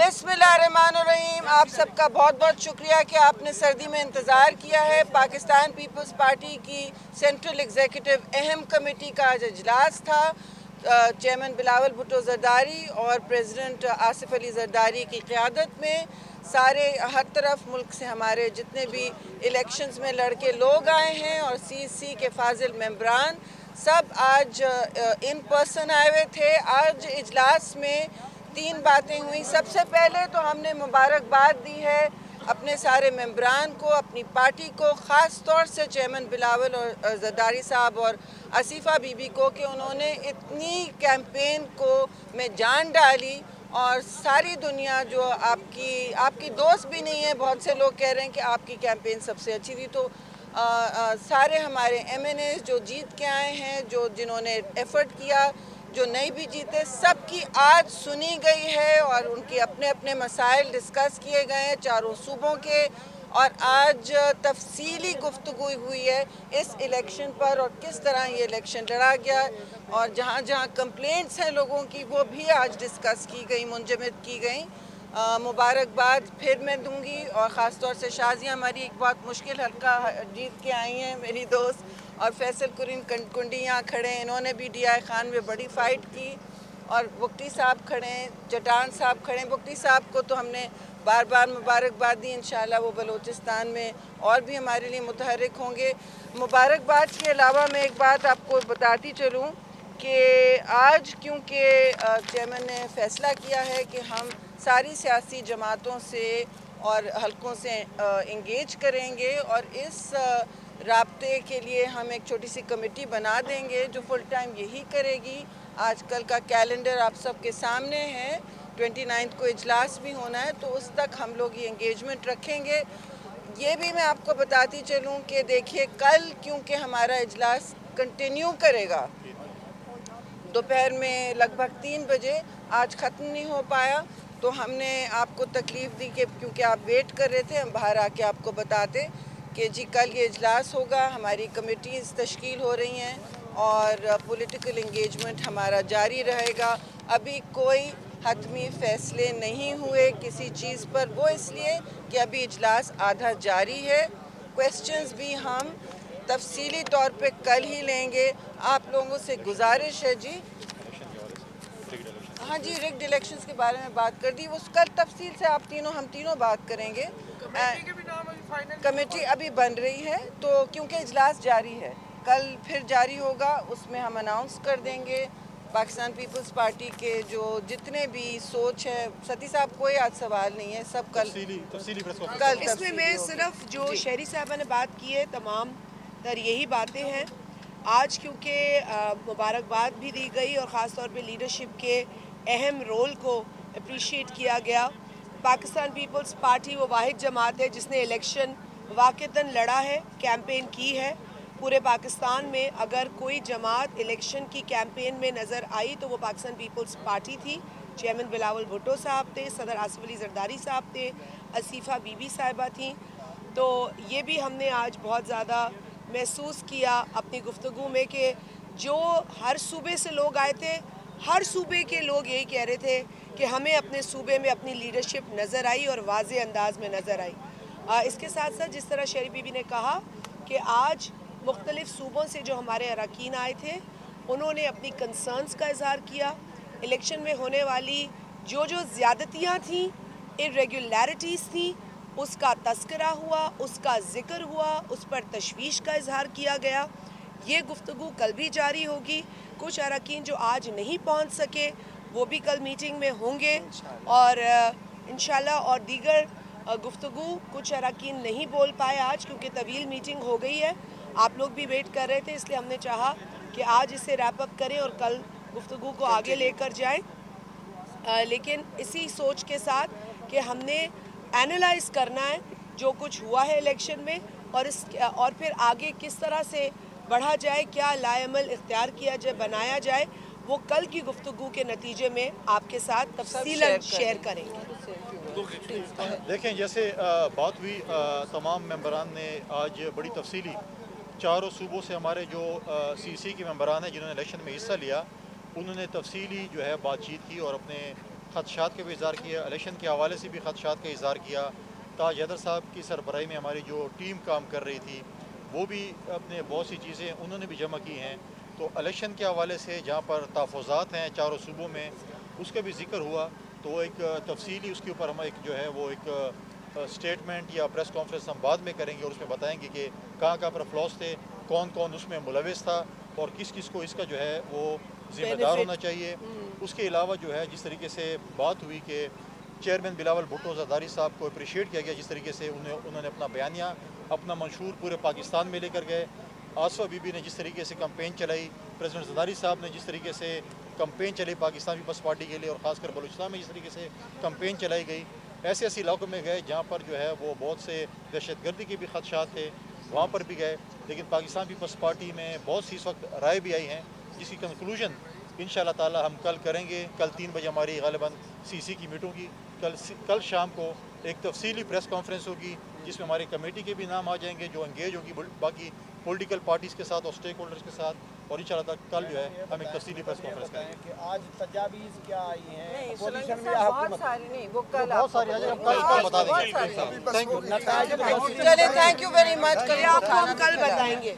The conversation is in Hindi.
बिस्मिल्लाहिर्रहमानिर्रहीम। आप सबका बहुत बहुत शुक्रिया कि आपने सर्दी में इंतज़ार किया है। पाकिस्तान पीपल्स पार्टी की सेंट्रल एग्जीक्यूटिव अहम कमेटी का आज इजलास था। चेयरमैन बिलावल भुट्टो ज़रदारी और प्रेसिडेंट आसिफ अली ज़रदारी की क़ियादत में सारे हर तरफ मुल्क से हमारे जितने भी इलेक्शंस में लड़के लोग आए हैं और CEC के फाजिल मेंबरान सब आज इन पर्सन आए हुए थे। आज इजलास में 3 बातें हुई। सबसे पहले तो हमने मुबारकबाद दी है अपने सारे मेंबरान को, अपनी पार्टी को, ख़ास तौर से चेयरमैन बिलावल और ज़रदारी साहब और आसिफा बीबी को कि उन्होंने इतनी कैंपेन को में जान डाली और सारी दुनिया जो आपकी दोस्त भी नहीं है, बहुत से लोग कह रहे हैं कि आपकी कैंपेन सबसे अच्छी थी। तो सारे हमारे MNAs जो जीत के आए हैं, जिन्होंने एफ़र्ट किया, जो नहीं भी जीते, सबकी आज सुनी गई है और उनके अपने अपने मसाइल डिस्कस किए गए हैं चारों सूबों के। और आज तफसीली गुफ्तगू हुई है इस इलेक्शन पर और किस तरह ये इलेक्शन लड़ा गया और जहाँ जहाँ कंप्लेंट्स हैं लोगों की वो भी आज डिस्कस की गई, मुंजमद की गई। मुबारकबाद फिर मैं दूंगी और ख़ास तौर से शाजिया हमारी एक बहुत मुश्किल हल्का जीत के आई हैं मेरी दोस्त, और फैसल कुरीन कुंडी यहाँ खड़े हैं, इन्होंने भी DI खान में बड़ी फ़ाइट की। और बुख्ती साहब खड़े हैं, जटान साहब खड़े हैं। बुख्ती साहब को तो हमने बार बार मुबारकबाद दी, इंशाल्लाह वो बलूचिस्तान में और भी हमारे लिए मुतहर्रिक होंगे। मुबारकबाद के अलावा मैं एक बात आपको बताती चलूँ कि आज क्योंकि चेयरमैन ने फ़ैसला किया है कि हम सारी सियासी जमातों से और हलकों से इंगेज करेंगे और इस राब्ते के लिए हम एक छोटी सी कमेटी बना देंगे जो फुल टाइम यही करेगी। आजकल का कैलेंडर आप सबके सामने है, 29 को इजलास भी होना है, तो उस तक हम लोग ये इंगेजमेंट रखेंगे। ये भी मैं आपको बताती चलूँ कि देखिए कल क्योंकि हमारा इजलास कंटिन्यू करेगा दोपहर में लगभग 3 बजे, आज ख़त्म नहीं हो पाया, तो हमने आपको तकलीफ़ दी कि क्योंकि आप वेट कर रहे थे, हम बाहर आके आपको बताते कि जी कल ये इजलास होगा। हमारी कमेटीज़ तश्कील हो रही हैं और पॉलिटिकल इंगेजमेंट हमारा जारी रहेगा। अभी कोई हतमी फ़ैसले नहीं हुए किसी चीज़ पर, वो इसलिए कि अभी इजलास आधा जारी है। क्वेश्चंस भी हम तफसीली तौर पे कल ही लेंगे। आप लोगों से गुजारिश है जी, हाँ जी, रिग्ड इलेक्शंस के बारे में बात कर दी, उस कल तफसील से हम तीनों बात करेंगे। कमेटी अभी बन रही है, तो क्योंकि इजलास जारी है, कल फिर जारी होगा, उसमें हम अनाउंस कर देंगे। पाकिस्तान पीपल्स पार्टी के जो जितने भी सोच है, सती साहब कोई आज सवाल नहीं है, सब कल इसमें मैं सिर्फ जो शहरी साहबा ने बात की है तमाम तर यही बातें हैं। आज क्योंकि मुबारकबाद भी दी गई और ख़ास तौर पे लीडरशिप के अहम रोल को अप्रिशिएट किया गया। पाकिस्तान पीपल्स पार्टी वो वाहिद जमात है जिसने इलेक्शन वाक़तन लड़ा है, कैंपेन की है। पूरे पाकिस्तान में अगर कोई जमात इलेक्शन की कैंपेन में नज़र आई तो वो पाकिस्तान पीपल्स पार्टी थी। चेयरमैन बिलावल भुट्टो साहब थे, सदर आसिफ अली ज़रदारी साहब थे, आसिफा बीबी साहिबा थी। तो ये भी हमने आज बहुत ज़्यादा महसूस किया अपनी गुफ्तगू में कि जो हर सूबे से लोग आए थे, हर सूबे के लोग यही कह रहे थे कि हमें अपने सूबे में अपनी लीडरशिप नज़र आई और वाज़े अंदाज में नज़र आई। इसके साथ साथ जिस तरह शहरी बीबी ने कहा कि आज मुख्तलिफ़ सूबों से जो हमारे अरकान आए थे उन्होंने अपनी कंसर्न्स का इजहार किया। इलेक्शन में होने वाली जो ज़्यादतियाँ थीं, इर्रेगुलरिटीज़ थी, उसका तस्करा हुआ, उसका ज़िक्र हुआ, उस पर तशवीश का इजहार किया गया। ये गुफ्तगू कल भी जारी होगी। कुछ अरकान जो आज नहीं पहुंच सके वो भी कल मीटिंग में होंगे और इंशाल्लाह और दीगर गुफ्तगू कुछ अरकान नहीं बोल पाए आज क्योंकि तवील मीटिंग हो गई है। आप लोग भी वेट कर रहे थे, इसलिए हमने चाहा कि आज इसे रैप अप करें और कल गुफ्तगू को आगे लेकर जाएं। लेकिन इसी सोच के साथ कि हमने एनालाइज़ करना है जो कुछ हुआ है इलेक्शन में और फिर आगे किस तरह से बढ़ा जाए, क्या लाएअमल इख्तियार किया जाए, बनाया जाए, वो कल की गुफ्तगू के नतीजे में आपके साथ तफसीलन शेयर करेंगे। देखें, जैसे बात हुई, तमाम मेंबरान ने आज बड़ी तफसीली चारों सूबों से हमारे जो CEC के मेंबरान हैं जिन्होंने इलेक्शन में हिस्सा लिया, उन्होंने तफसीली जो है बातचीत की और अपने खदशात का भी इज़हार किया, इलेक्शन के हवाले से भी खदशात का इज़हार किया। ताज हैदर साहब की सरबराही में हमारी जो टीम काम कर रही थी वो भी अपने बहुत सी चीज़ें उन्होंने भी जमा की हैं। तो इलेक्शन के हवाले से जहाँ पर तहफ़्फ़ुज़ात हैं चारों सूबों में, उसका भी जिक्र हुआ। तो वो एक तफसीली उसके ऊपर हम एक जो है वो एक स्टेटमेंट या प्रेस कॉन्फ्रेंस हम बाद में करेंगे और उसमें बताएंगे कि कहाँ कहाँ पर फ्लॉस थे, कौन कौन उसमें मुलविस था और किस किस को इसका जो है वो ज़िम्मेदार होना चाहिए। उसके अलावा जो है जिस तरीके से बात हुई कि चेयरमैन बिलावल भुट्टो ज़रदारी साहब को अप्रिशिएट किया गया, जिस तरीके से उन्होंने अपना बयानिया अपना मंशूर पूरे पाकिस्तान में लेकर गए। आसफ़ा बीबी ने जिस तरीके से कैंपेन चलाई, प्रेसिडेंट ज़रदारी साहब ने जिस तरीके से कैंपेन चलाई पाकिस्तान पीपल्स पार्टी के लिए और ख़ासकर बलूचिस्तान में जिस तरीके से कैंपेन चलाई गई, ऐसे ऐसे इलाकों में गए जहाँ पर जो है वो बहुत से दहशतगर्दी के भी खदशात थे, वहाँ पर भी गए। लेकिन पाकिस्तान पीपल्स पार्टी में बहुत सी इस वक्त राय भी आई हैं जिसकी कंक्लूजन इंशाअल्लाह ताला हम कल करेंगे। कल 3 बजे हमारी गालिबन सीसी की मीटिंग होगी। कल शाम को एक तफसीली प्रेस कॉन्फ्रेंस होगी जिसमें हमारी कमेटी के भी नाम आ जाएंगे जो इंगेज होगी बाकी पॉलिटिकल पार्टीज़ के साथ और स्टेक होल्डर्स के साथ। और इंशाअल्लाह कल जो है हम एक तफसीली प्रेस कॉन्फ्रेंस करेंगे कि आज तजावीज़ क्या आई हैं नहीं, अपोजिशन में बहुत हुकूमत सारी नहीं, वो कल बहुत सारी आज हम कल बता देंगे। बहुत सारी। Thank you. नताइज चलिए, थैंक यू वेरी मच। आपको हम कल बताएंगे।